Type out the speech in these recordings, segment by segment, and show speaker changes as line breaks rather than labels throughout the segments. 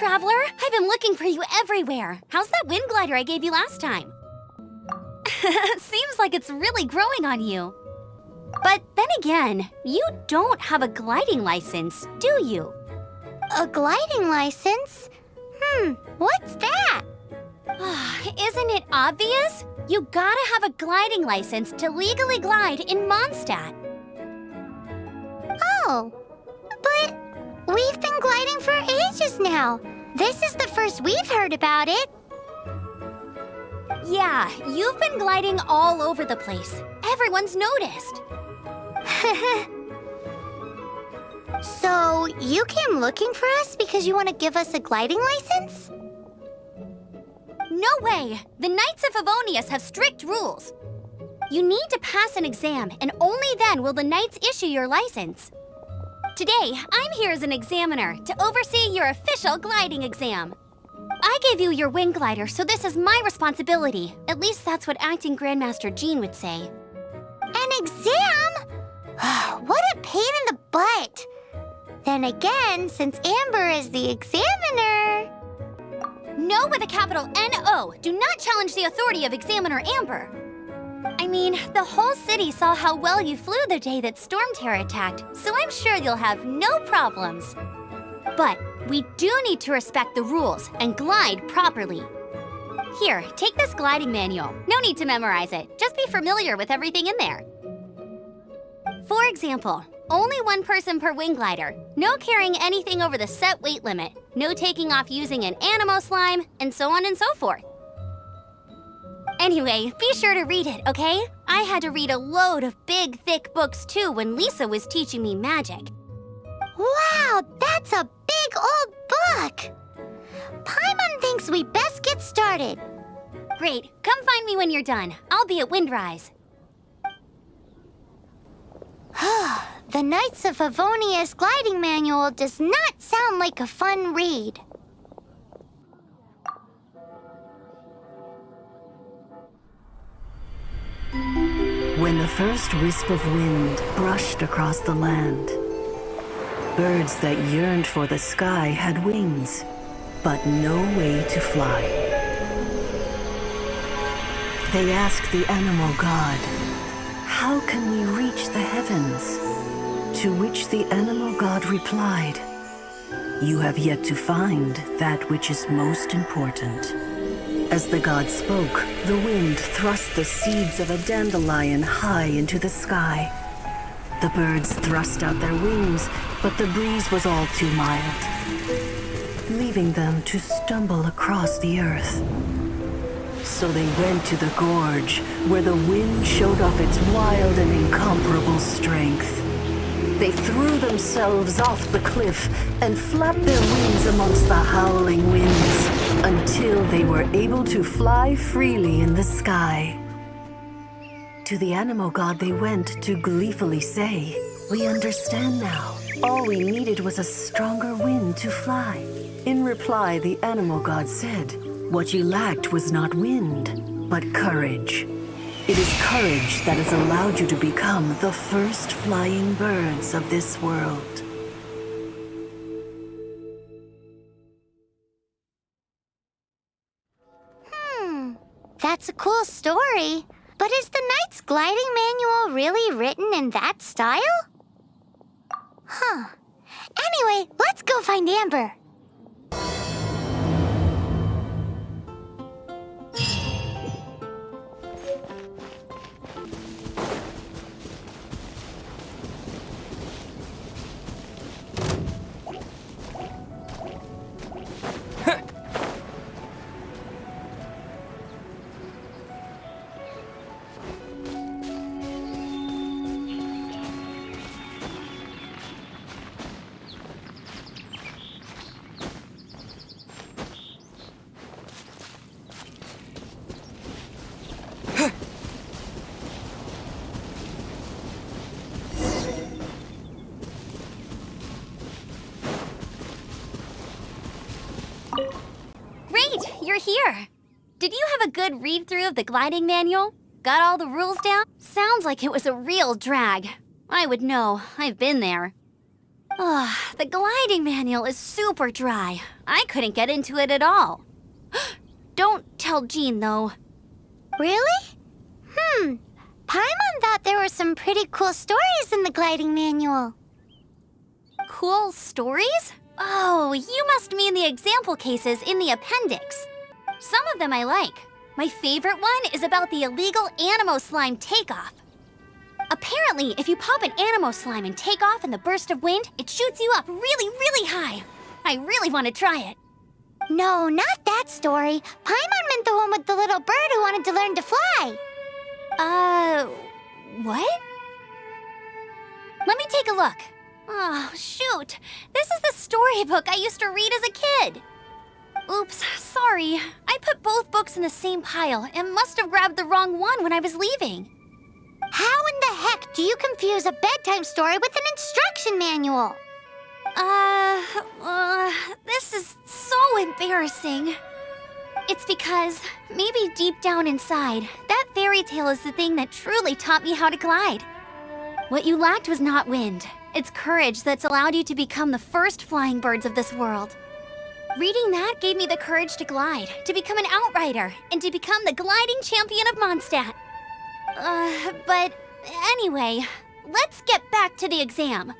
traveler. I've been looking for you everywhere. How's that wind glider I gave you last time? Seems like it's really growing on you. But then again, you don't have a gliding license, do you?
A gliding license? What's that?
Isn't it obvious? You gotta have a gliding license to legally glide in Mondstadt.
Oh, but we've been gliding for ages now. This is the first we've heard about it.
Yeah, you've been gliding all over the place. Everyone's noticed.
So, you came looking for us because you want to give us a gliding license?
No way! The Knights of Favonius have strict rules. You need to pass an exam, and only then will the Knights issue your license. Today, I'm here as an examiner to oversee your official gliding exam. I gave you your wing glider, so this is my responsibility. At least that's what Acting Grandmaster Jean would say.
An exam? What a pain in the butt! Then again, since Amber is the examiner...
No with a capital N-O. Do not challenge the authority of Examiner Amber. I mean, the whole city saw how well you flew the day that Storm Terror attacked, so I'm sure you'll have no problems. But we do need to respect the rules and glide properly. Here, take this gliding manual. No need to memorize it. Just be familiar with everything in there. For example, only one person per wing glider, no carrying anything over the set weight limit, no taking off using an animo slime, and so on and so forth. Anyway, be sure to read it, okay? I had to read a load of big, thick books too when Lisa was teaching me magic.
Wow, that's a big old book! Paimon thinks we best get started.
Great, come find me when you're done. I'll be at Windrise.
The Knights of Favonius gliding manual does not sound like a fun read.
When the first wisp of wind brushed across the land, birds that yearned for the sky had wings, but no way to fly. They asked the animal god, "How can we reach the heavens?" To which the animal god replied, "You have yet to find that which is most important." As the god spoke, the wind thrust the seeds of a dandelion high into the sky. The birds thrust out their wings, but the breeze was all too mild, leaving them to stumble across the earth. So they went to the gorge, where the wind showed off its wild and incomparable strength. They threw themselves off the cliff and flapped their wings amongst the howling winds until they were able to fly freely in the sky. To the animal god they went to gleefully say, "We understand now. All we needed was a stronger wind to fly." In reply, the animal god said, "What you lacked was not wind, but courage. It is courage that has allowed you to become the first flying birds of this world."
That's a cool story. But is the Knight's gliding manual really written in that style? Anyway, let's go find Amber.
Great, you're here. Did you have a good read-through of the gliding manual? Got all the rules down? Sounds like it was a real drag. I would know. I've been there. Ugh, the gliding manual is super dry. I couldn't get into it at all. Don't tell Jean, though.
Really? Paimon thought there were some pretty cool stories in the gliding manual.
Cool stories? Oh, you must mean the example cases in the appendix. Some of them I like. My favorite one is about the illegal Animo slime takeoff. Apparently, if you pop an Animo slime and take off in the burst of wind, it shoots you up really, really high. I really want to try it.
No, not that story. Paimon meant the one with the little bird who wanted to learn to fly.
What? Let me take a look. Oh, shoot. This is the storybook I used to read as a kid. Oops, sorry. I put both books in the same pile and must have grabbed the wrong one when I was leaving.
How in the heck do you confuse a bedtime story with an instruction manual?
This is so embarrassing. It's because, maybe deep down inside, that fairy tale is the thing that truly taught me how to glide. What you lacked was not wind. It's courage that's allowed you to become the first flying birds of this world. Reading that gave me the courage to glide, to become an outrider, and to become the gliding champion of Mondstadt. But anyway, let's get back to the exam.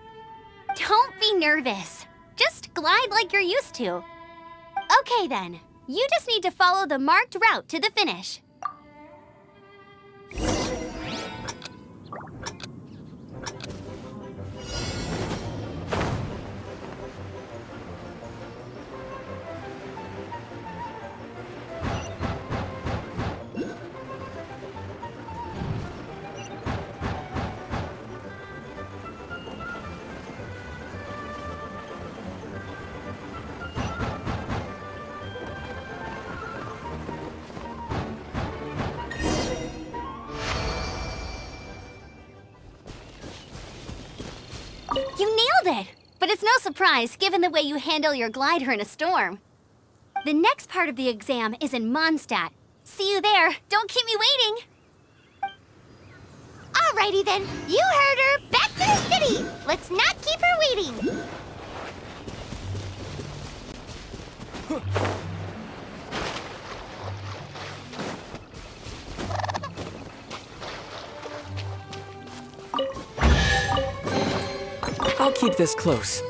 Don't be nervous. Just glide like you're used to. Okay then, you just need to follow the marked route to the finish. You nailed it! But it's no surprise, given the way you handle your glider in a storm. The next part of the exam is in Mondstadt. See you there. Don't keep me waiting.
Alrighty then, you heard her. Back to the city. Let's not keep her waiting.
I'll keep this close.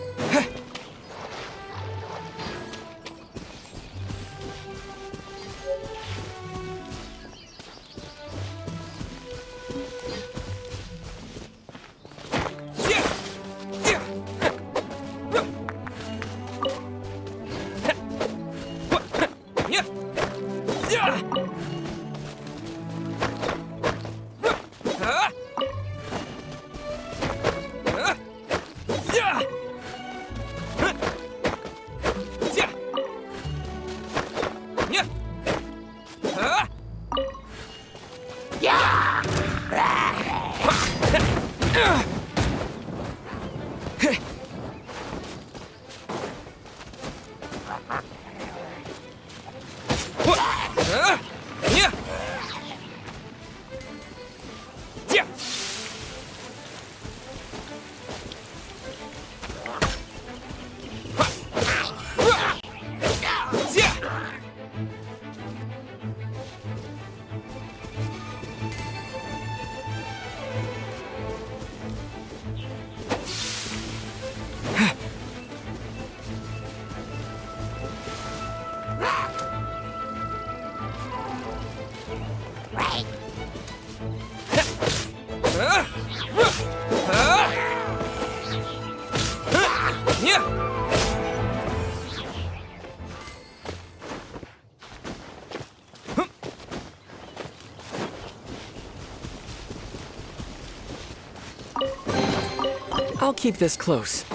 I'll keep this close.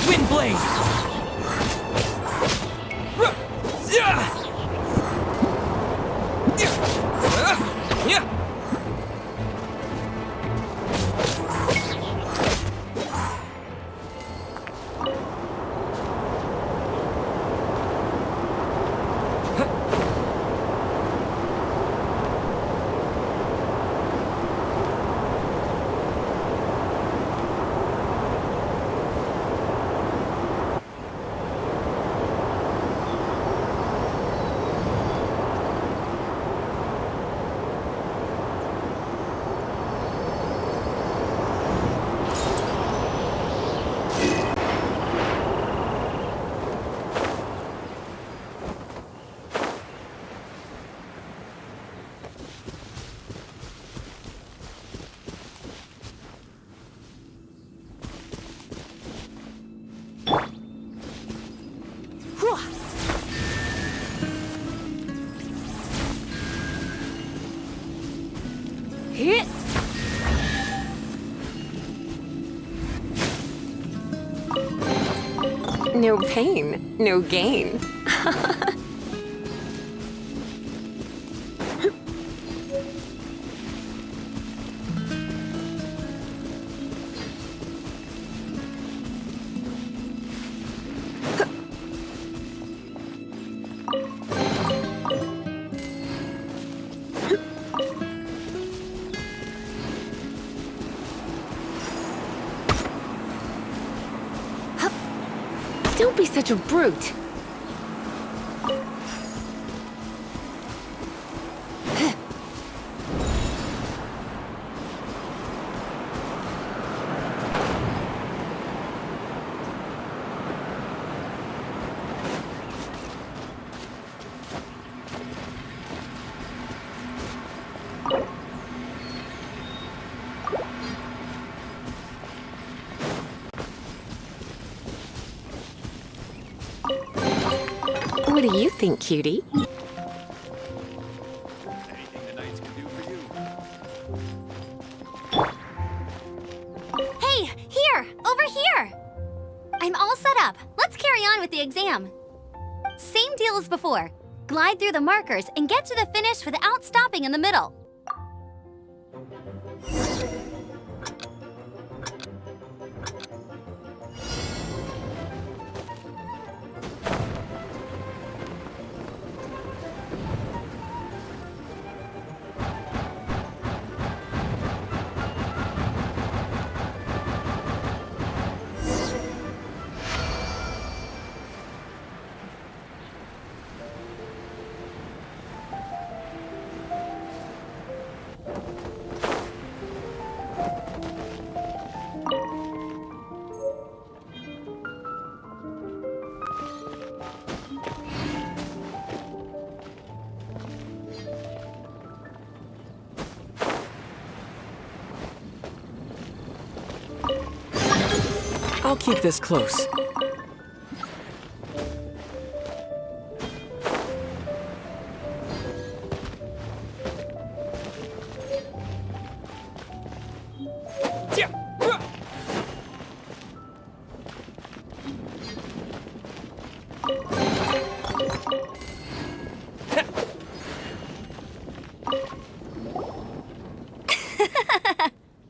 Wind blade!
No pain, no gain. Don't be such a brute. What do you think, cutie?
Anything the knights can do for you.
Hey, here! Over here! I'm all set up. Let's carry on with the exam. Same deal as before. Glide through the markers and get to the finish without stopping in the middle.
I'll keep this close.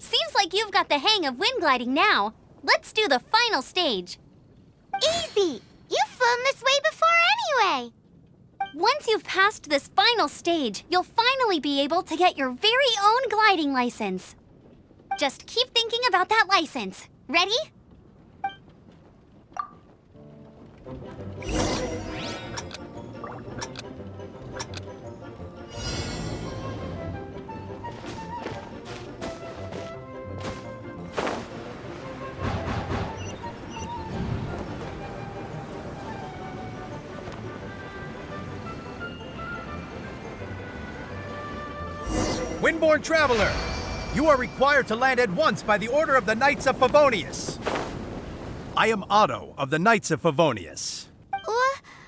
Seems like you've got the hang of wind gliding now. Let's do the final stage.
Easy! You've flown this way before anyway!
Once you've passed this final stage, you'll finally be able to get your very own gliding license. Just keep thinking about that license. Ready?
Windborne traveler, you are required to land at once by the order of the Knights of Favonius. I am Otto of the Knights of Favonius.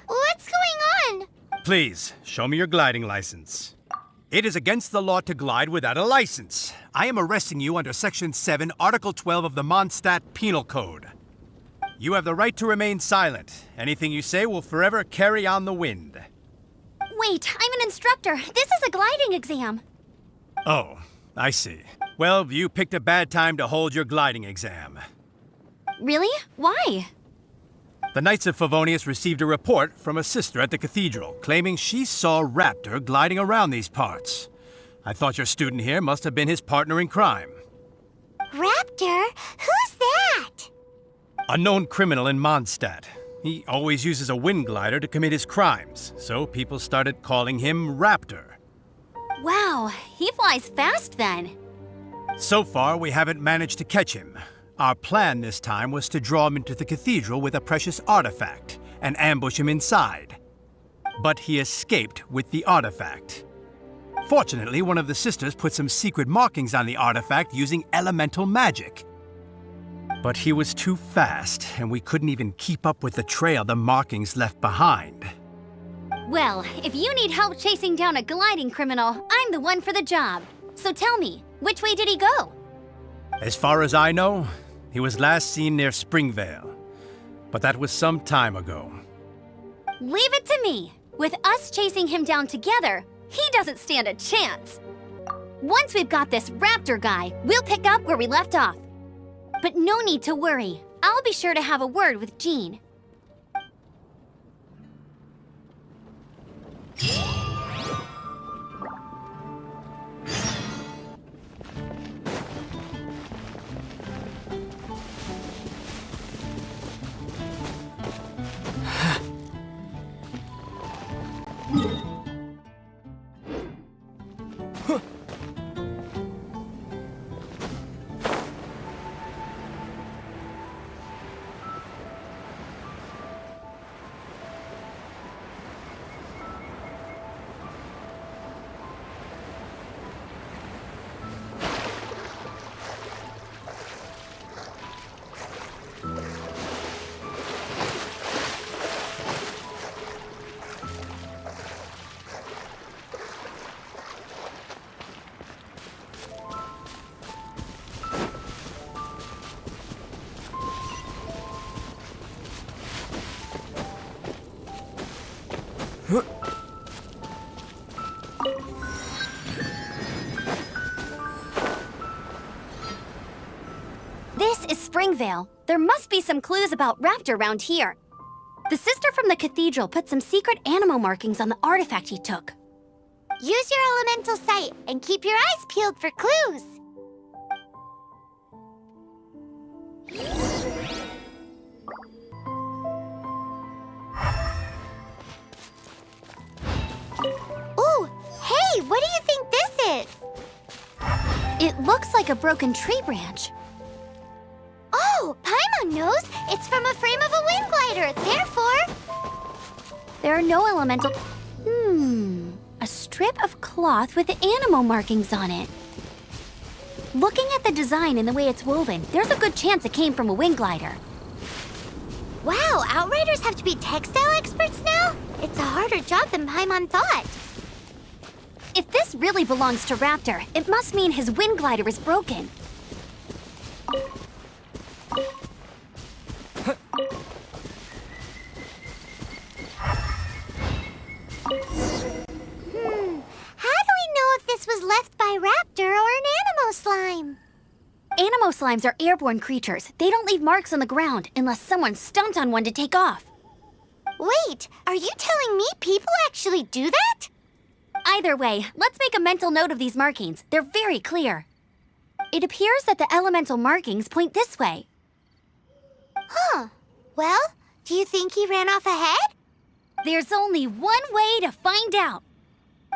What's going on?
Please, show me your gliding license. It is against the law to glide without a license. I am arresting you under Section 7, Article 12 of the Mondstadt Penal Code. You have the right to remain silent. Anything you say will forever carry on the wind.
Wait, I'm an instructor. This is a gliding exam.
Oh, I see. Well, you picked a bad time to hold your gliding exam.
Really? Why?
The Knights of Favonius received a report from a sister at the cathedral claiming she saw Raptor gliding around these parts. I thought your student here must have been his partner in crime.
Raptor? Who's that?
A known criminal in Mondstadt. He always uses a wind glider to commit his crimes, so people started calling him Raptor.
Wow, he flies fast then.
So far, we haven't managed to catch him. Our plan this time was to draw him into the cathedral with a precious artifact and ambush him inside. But he escaped with the artifact. Fortunately, one of the sisters put some secret markings on the artifact using elemental magic. But he was too fast, and we couldn't even keep up with the trail the markings left behind.
Well, if you need help chasing down a gliding criminal, I'm the one for the job. So tell me, which way did he go?
As far as I know, he was last seen near Springvale. But that was some time ago.
Leave it to me. With us chasing him down together, he doesn't stand a chance. Once we've got this raptor guy, we'll pick up where we left off. But no need to worry. I'll be sure to have a word with Jean. This is Springvale. There must be some clues about Raptor around here. The sister from the cathedral put some secret animal markings on the artifact he took.
Use your elemental sight and keep your eyes peeled for clues. Ooh, hey, what do you think this is?
It looks like a broken tree branch.
Oh, Paimon knows. It's from a frame of a wind glider. Therefore,
There are no elemental... A strip of cloth with animal markings on it. Looking at the design and the way it's woven, there's a good chance it came from a wind glider.
wow, Outriders have to be textile experts now? It's a harder job than Paimon thought.
If this really belongs to Raptor, it must mean his wind glider is broken.
How do we know if this was left by Raptor or an Animo slime?
Animo slimes are airborne creatures. They don't leave marks on the ground unless someone stomped on one to take off.
Wait, are you telling me people actually do that?
Either way, let's make a mental note of these markings. They're very clear. It appears that the elemental markings point this way.
Huh. Well, do you think he ran off ahead?
There's only one way to find out.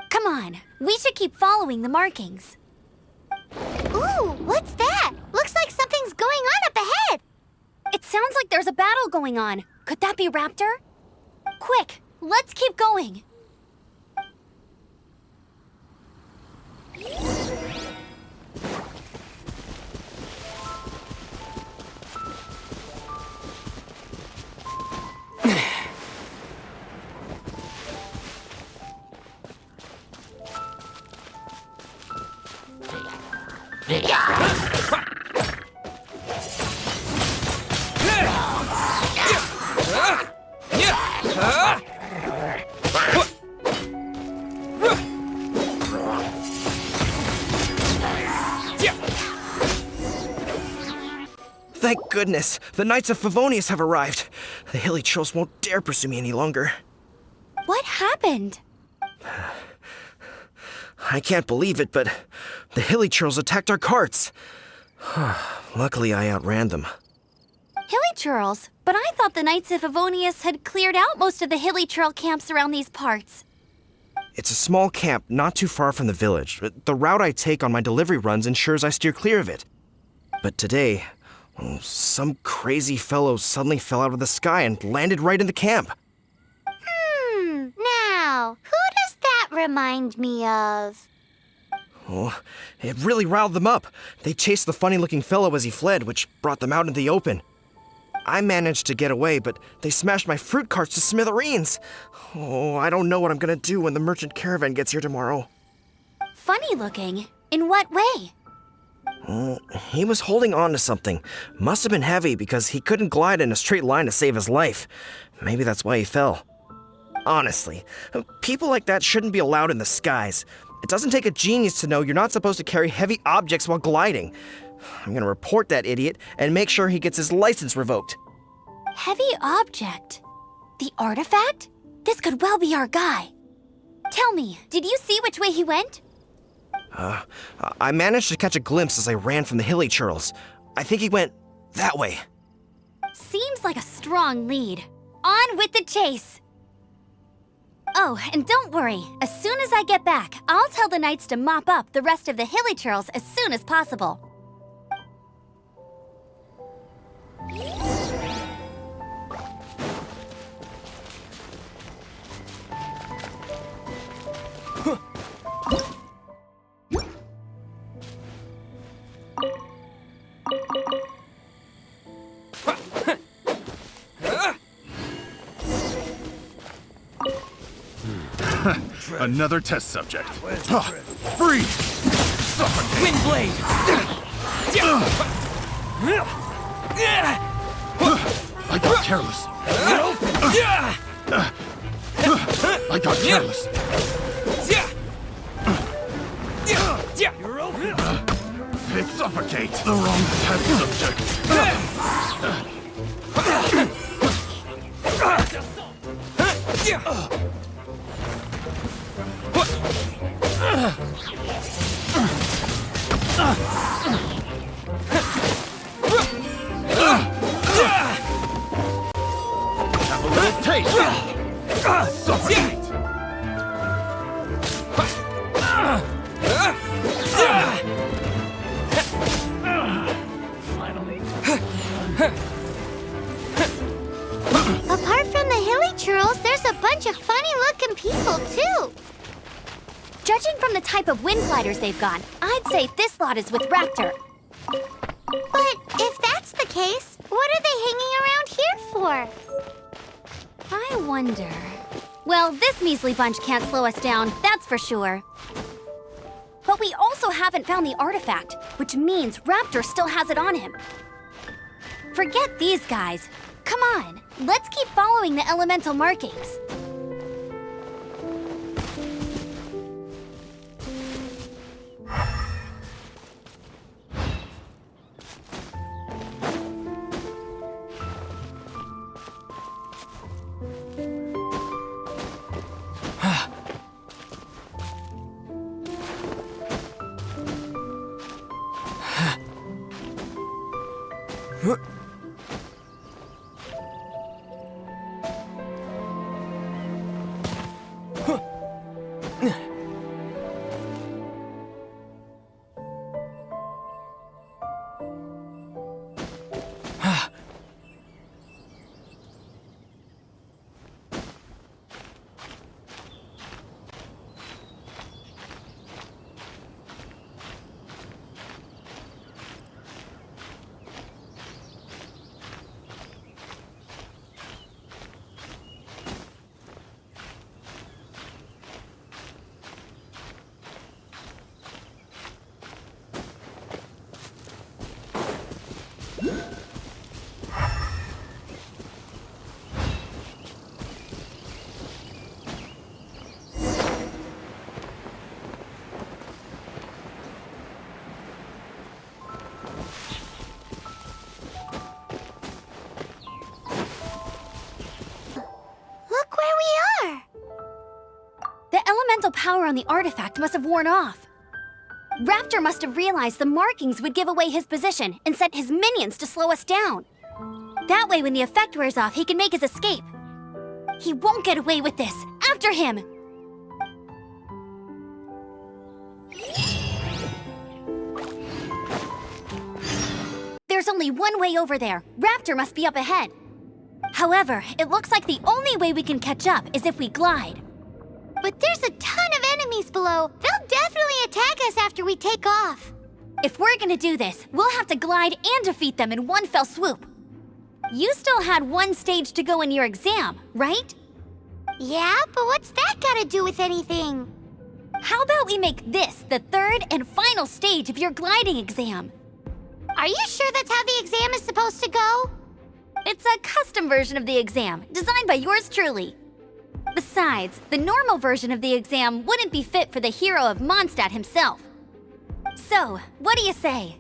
Come on, we should keep following the markings.
Ooh, what's that? Looks like something's going on up ahead.
It sounds like there's a battle going on. Could that be Raptor? Quick, let's keep going.
Thank goodness, the Knights of Favonius have arrived. The hilly trolls won't dare pursue me any longer.
What happened?
I can't believe it, but the hilly trolls attacked our carts. Luckily, I outran them.
Hilly churls? But I thought the Knights of Favonius had cleared out most of the hilly churl camps around these parts.
It's a small camp not too far from the village. The route I take on my delivery runs ensures I steer clear of it. But today, some crazy fellow suddenly fell out of the sky and landed right in the camp.
Now, who does that remind me of?
Oh, it really riled them up. They chased the funny-looking fellow as he fled, which brought them out into the open. I managed to get away, but they smashed my fruit carts to smithereens. Oh, I don't know what I'm gonna do when the merchant caravan gets here tomorrow.
Funny looking? In what way?
He was holding on to something. Must have been heavy because he couldn't glide in a straight line to save his life. Maybe that's why he fell. Honestly, people like that shouldn't be allowed in the skies. It doesn't take a genius to know you're not supposed to carry heavy objects while gliding. I'm gonna report that idiot and make sure he gets his license revoked.
Heavy object? The artifact? This could well be our guy. Tell me, did you see which way he went?
I managed to catch a glimpse as I ran from the hilly churls. I think he went that way.
Seems like a strong lead. On with the chase! Oh, and don't worry. As soon as I get back, I'll tell the knights to mop up the rest of the hilly churls as soon as possible.
Another test subject. Freeze!
Wind blade!
I got careless. I got careless. Pick suffocate. The wrong test subject. Have a little taste. Suffocate.
Apart from the hilly churls, there's a bunch of funny-looking people, too.
Judging from the type of wind gliders they've got, I'd say this lot is with Raptor.
But if that's the case, what are they hanging around here for?
I wonder... Well, this measly bunch can't slow us down, that's for sure. But we also haven't found the artifact, which means Raptor still has it on him. Forget these guys. Come on, let's keep following the elemental markings.
Look where we are!
The elemental power on the artifact must have worn off. Raptor must have realized the markings would give away his position and sent his minions to slow us down. That way, when the effect wears off, he can make his escape. He won't get away with this. After him! There's only one way over there. Raptor must be up ahead. However, it looks like the only way we can catch up is if we glide.
But there's a ton of enemies below. They'll definitely attack us after we take off.
If we're gonna do this, we'll have to glide and defeat them in one fell swoop. You still had one stage to go in your exam, right?
Yeah, but what's that got to do with anything?
How about we make this the third and final stage of your gliding exam?
Are you sure that's how the exam is supposed to go?
It's a custom version of the exam, designed by yours truly. Besides, the normal version of the exam wouldn't be fit for the hero of Mondstadt himself. So, what do you say?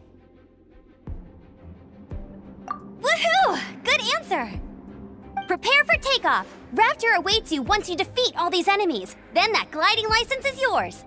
Woohoo! Good answer! Prepare for takeoff. Raptor awaits you once you defeat all these enemies. Then that gliding license is yours.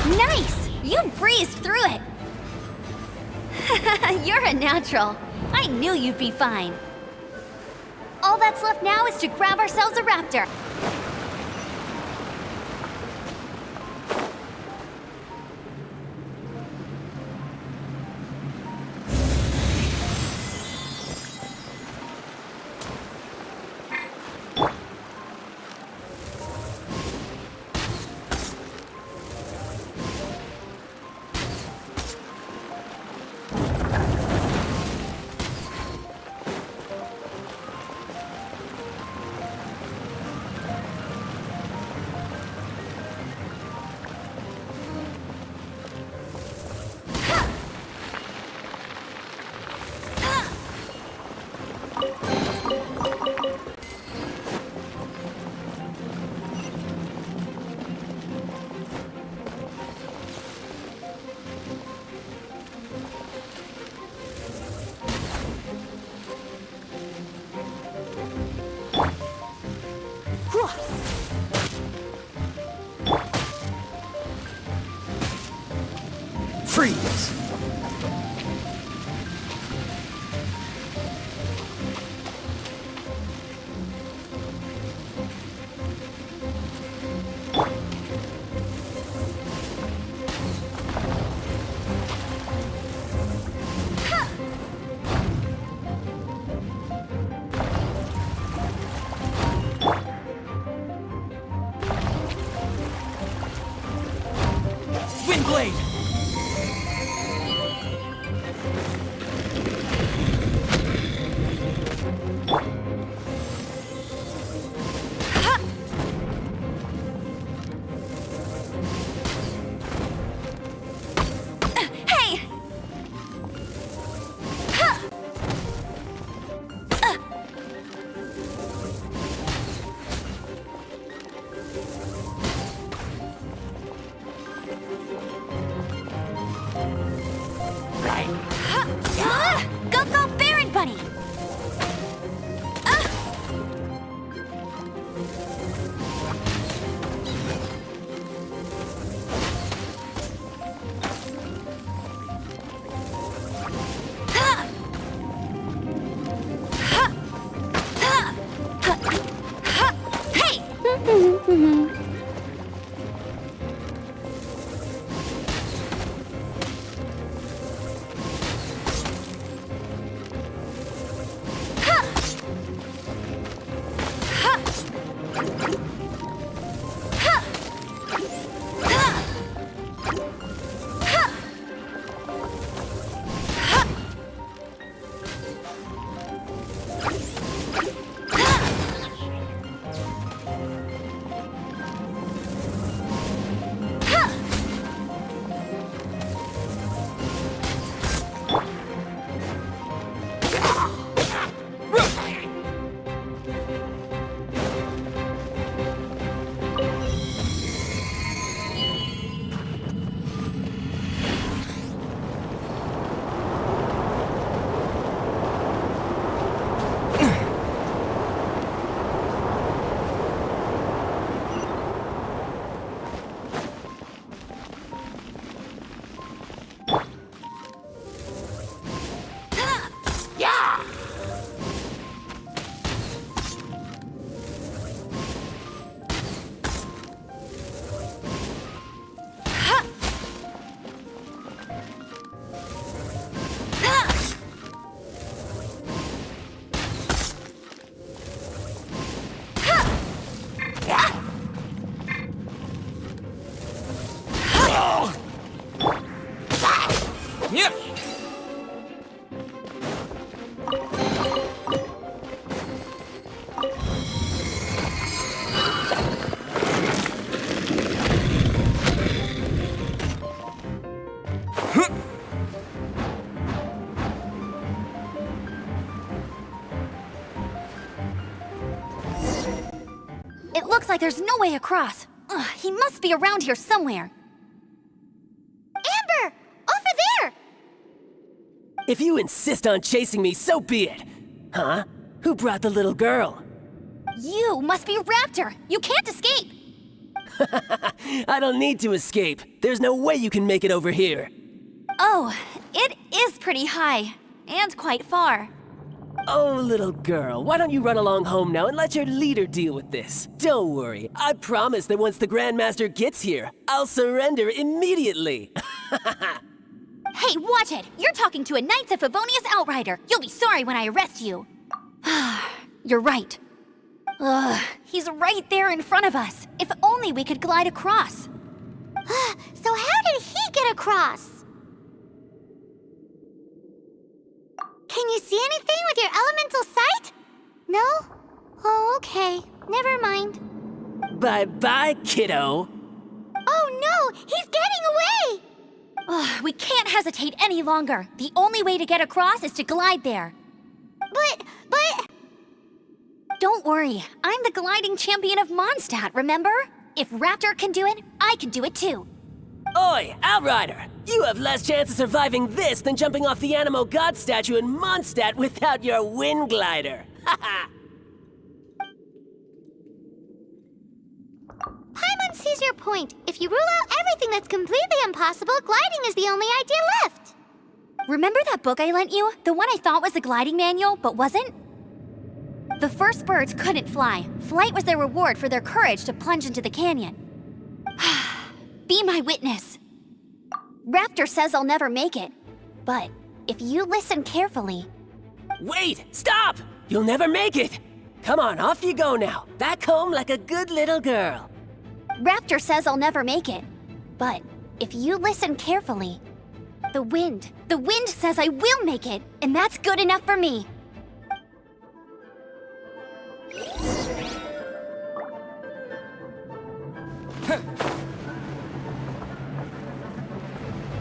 Nice! You breezed through it! You're a natural. I knew you'd be fine. All that's left now is to grab ourselves a raptor.
Yep.
It looks like there's no way across. Ugh, he must be around here somewhere.
Amber! Over there!
If you insist on chasing me, so be it. Huh? Who brought the little girl?
You must be Raptor. You can't escape.
I don't need to escape. There's no way you can make it over here.
Oh, it is pretty high. And quite far.
Oh, little girl, why don't you run along home now and let your leader deal with this? Don't worry, I promise that once the Grandmaster gets here, I'll surrender immediately.
Hey, watch it! You're talking to a Knights of Favonius outrider. You'll be sorry when I arrest you. You're right. Ugh, he's right there in front of us. If only we could glide across.
So how did he get across? Can you see anything with your elemental sight? No? Oh, okay. Never mind.
Bye-bye, kiddo.
Oh no! He's getting away!
Ugh, we can't hesitate any longer. The only way to get across is to glide there.
But...
Don't worry, I'm the gliding champion of Mondstadt, remember? If Raptor can do it, I can do it too.
Oi, Outrider! You have less chance of surviving this than jumping off the Animo God statue in Mondstadt without your wind glider. Haha!
Paimon sees your point. If you rule out everything that's completely impossible, gliding is the only idea left.
Remember that book I lent you? The one I thought was the gliding manual, but wasn't? The first birds couldn't fly. Flight was their reward for their courage to plunge into the canyon. Be my witness. Raptor says I'll never make it. But if you listen carefully...
Wait! Stop! You'll never make it! Come on, off you go now. Back home like a good little girl.
Raptor says I'll never make it. But if you listen carefully... The wind says I will make it, and that's good enough for me.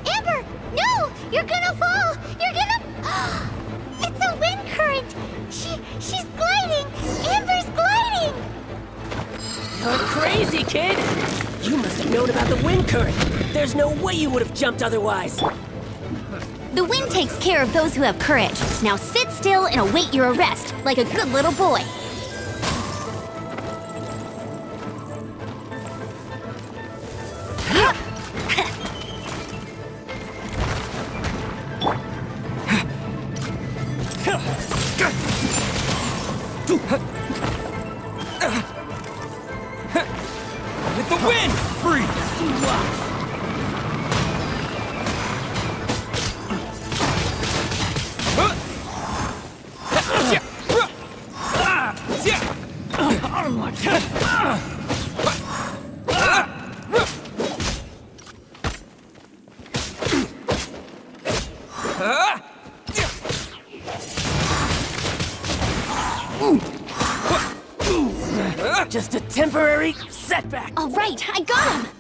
Amber! No! You're gonna fall! You're gonna... It's a wind current! She's gliding! Amber's gliding!
You're crazy, kid! You must have known about the wind current. There's no way you would have jumped otherwise.
The wind takes care of those who have courage. Now sit still and await your arrest, like a good little boy.
With the wind! Freeze!
Just a temporary setback.
All right, I got him!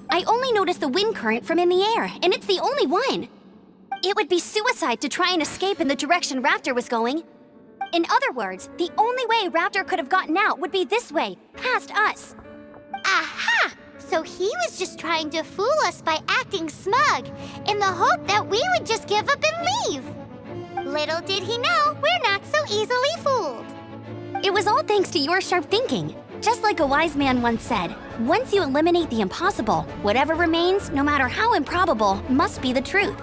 I only noticed the wind current from in the air, and it's the only one. It would be suicide to try and escape in the direction Raptor was going. In other words, the only way Raptor could have gotten out would be this way, past us.
Aha! So he was just trying to fool us by acting smug, in the hope that we would just give up and leave. Little did he know, we're not so easily fooled.
It was all thanks to your sharp thinking. Just like a wise man once said, once you eliminate the impossible, whatever remains, no matter how improbable, must be the truth.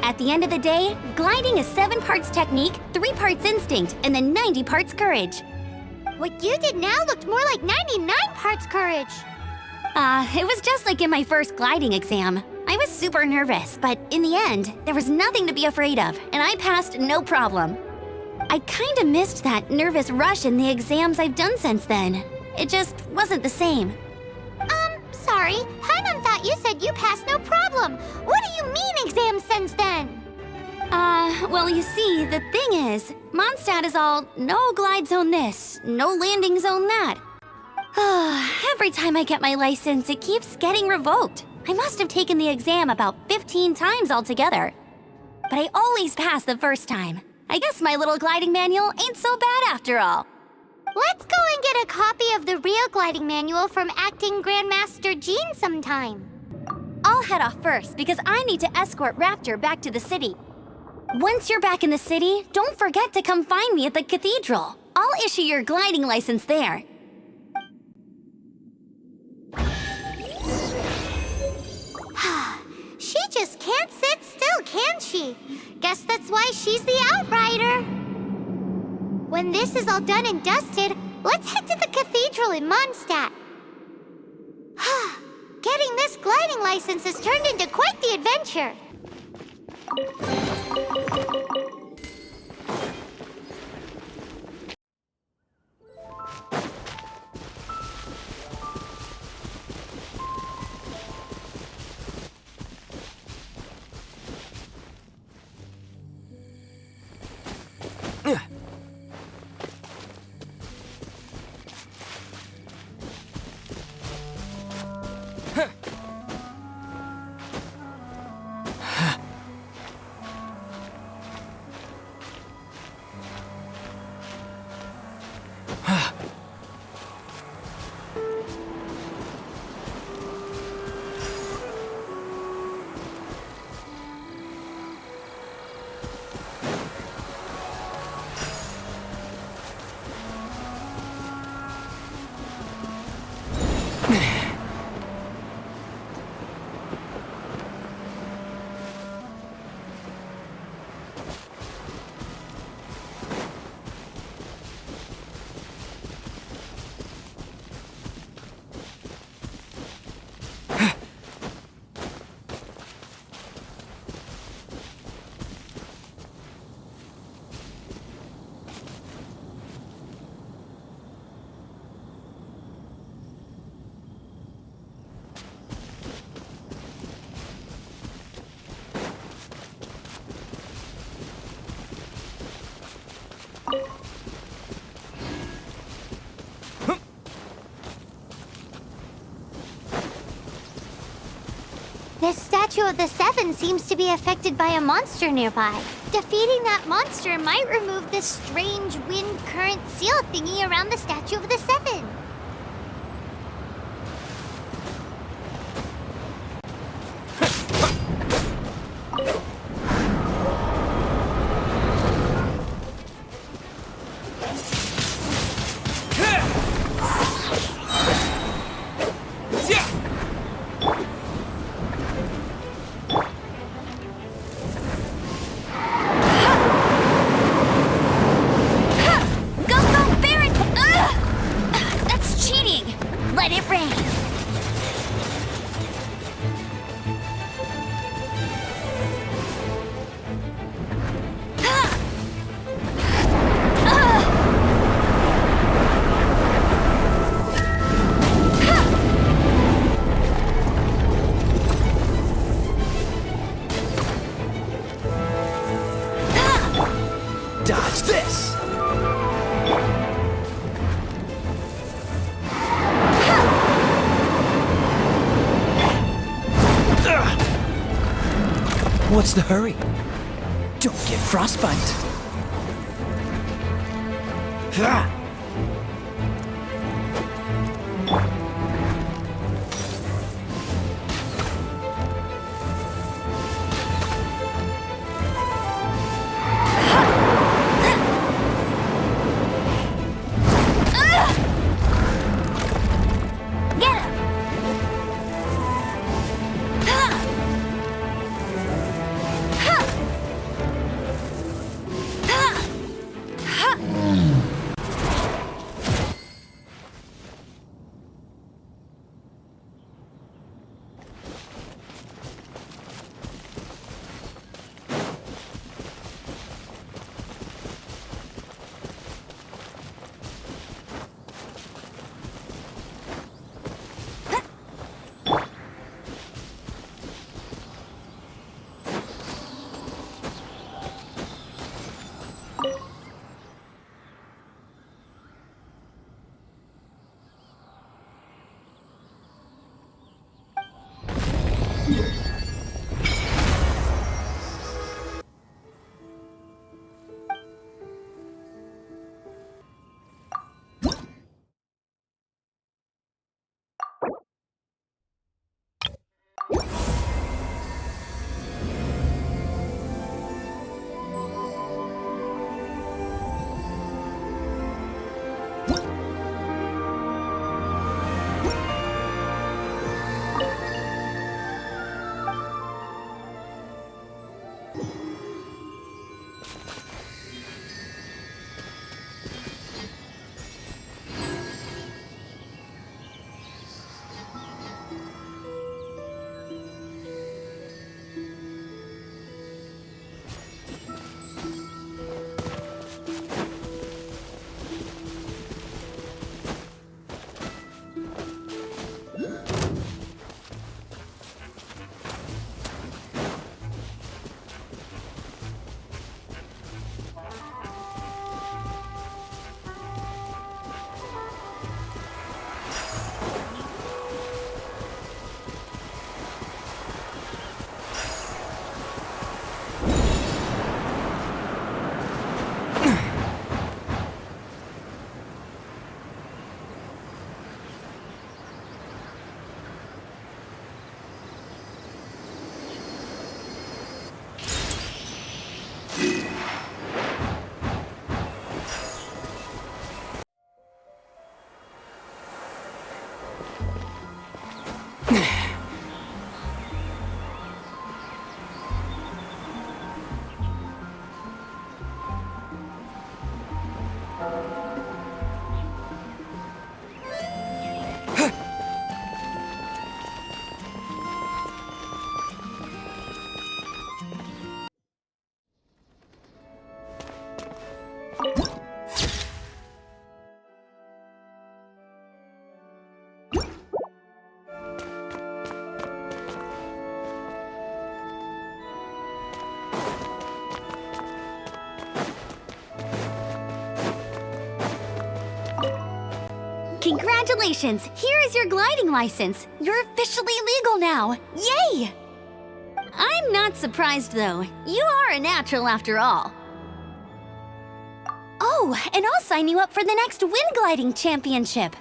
At the end of the day, gliding is 7 parts technique, 3 parts instinct, and then 90 parts courage.
What you did now looked more like 99 parts courage.
It was just like in my first gliding exam. I was super nervous, but in the end, there was nothing to be afraid of, and I passed no problem. I kinda missed that nervous rush in the exams I've done since then. It just wasn't the same.
Sorry. sorry. Paimon thought you said you passed no problem. What do you mean exam sense then?
Well, you see, the thing is, Mondstadt is all no glide zone this, no landing zone that. Every time I get my license, it keeps getting revoked. I must have taken the exam about 15 times altogether. But I always pass the first time. I guess my little gliding manual ain't so bad after all.
Let's go and get a copy of the real gliding manual from Acting Grandmaster Jean sometime.
I'll head off first because I need to escort Raptor back to the city. Once you're back in the city, don't forget to come find me at the cathedral. I'll issue your gliding license there.
She just can't sit still, can she? Guess that's why she's the outrider. When this is all done and dusted, let's head to the cathedral in Mondstadt. Getting this gliding license has turned into quite the adventure. The Statue of the Seven seems to be affected by a monster nearby. Defeating that monster might remove this strange wind current seal thingy around the Statue of the Seven.
Dodge this!
What's the hurry? Don't get frostbite.
Congratulations! Here is your gliding license. You're officially legal now. Yay! I'm not surprised, though. You are a natural after all. Oh, and I'll sign you up for the next wind gliding championship.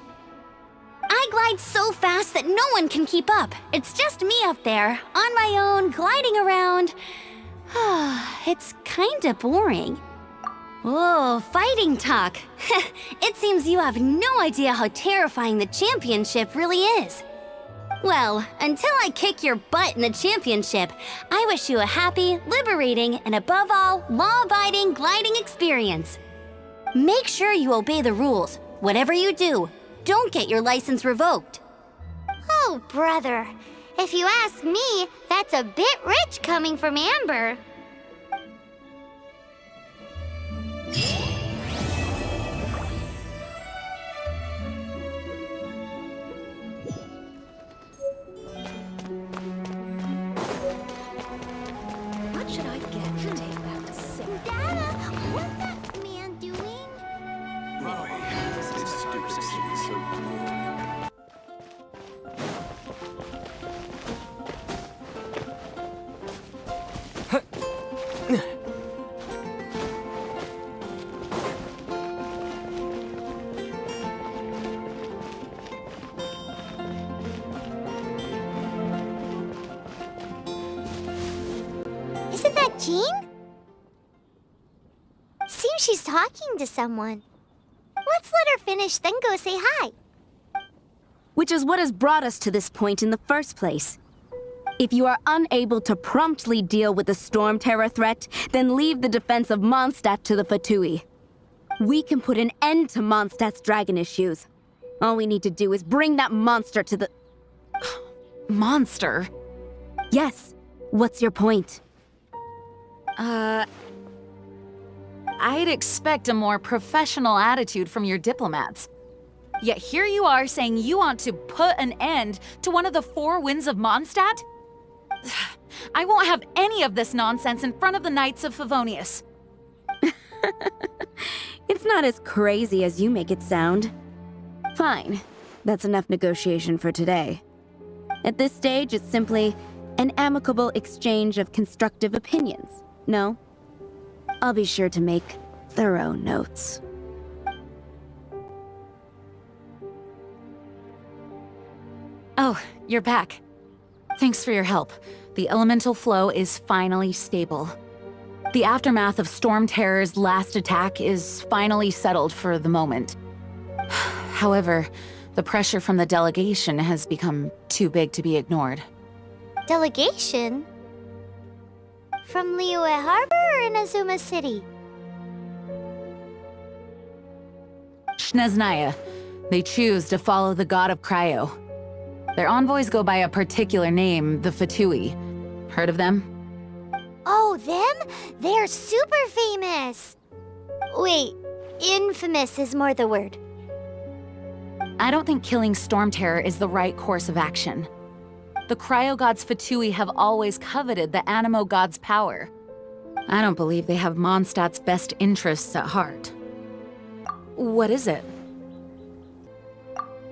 I glide so fast that no one can keep up. It's just me up there, on my own, gliding around. It's kinda boring. Whoa, fighting talk. It seems you have no idea how terrifying the championship really is. Well, until I kick your butt in the championship, I wish you a happy, liberating, and above all, law-abiding gliding experience. Make sure you obey the rules. Whatever you do, don't get your license revoked.
Oh, brother. If you ask me, that's a bit rich coming from Amber.
What should I get to take back to Sarah?
Dada, what's that man doing? Isn't that Jean? Seems she's talking to someone. Let's let her finish, then go say hi.
Which is what has brought us to this point in the first place. If you are unable to promptly deal with the storm terror threat, then leave the defense of Mondstadt to the Fatui. We can put an end to Mondstadt's dragon issues. All we need to do is bring that monster to the...
Monster?
Yes. What's your point?
I'd expect a more professional attitude from your diplomats. Yet here you are saying you want to put an end to one of the four winds of Mondstadt? I won't have any of this nonsense in front of the Knights of Favonius.
It's not as crazy as you make it sound. Fine. That's enough negotiation for today. At this stage, it's simply an amicable exchange of constructive opinions. No? I'll be sure to make thorough notes.
Oh, you're back. Thanks for your help. The elemental flow is finally stable. The aftermath of Storm Terror's last attack is finally settled for the moment. However, the pressure from the delegation has become too big to be ignored.
Delegation? From Liyue Harbor or Inazuma City?
Snezhnaya. They choose to follow the god of Cryo. Their envoys go by a particular name, the Fatui. Heard of them?
Oh, them? They're super famous! Wait, infamous is more the word.
I don't think killing Storm Terror is the right course of action. The Cryo God's Fatui have always coveted the Animo God's power. I don't believe they have Mondstadt's best interests at heart. What is it?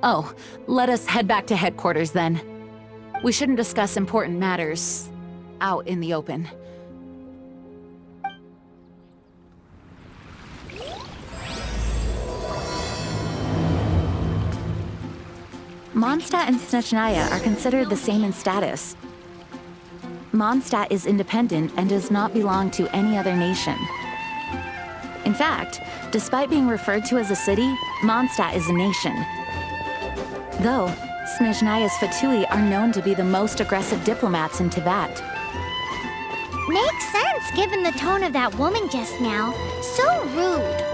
Oh, let us head back to headquarters then. We shouldn't discuss important matters out in the open. Mondstadt and Snezhnaya are considered the same in status. Mondstadt is independent and does not belong to any other nation. In fact, despite being referred to as a city, Mondstadt is a nation. Though, Snezhnaya's Fatui are known to be the most aggressive diplomats in Tibet.
Makes sense given the tone of that woman just now. So rude.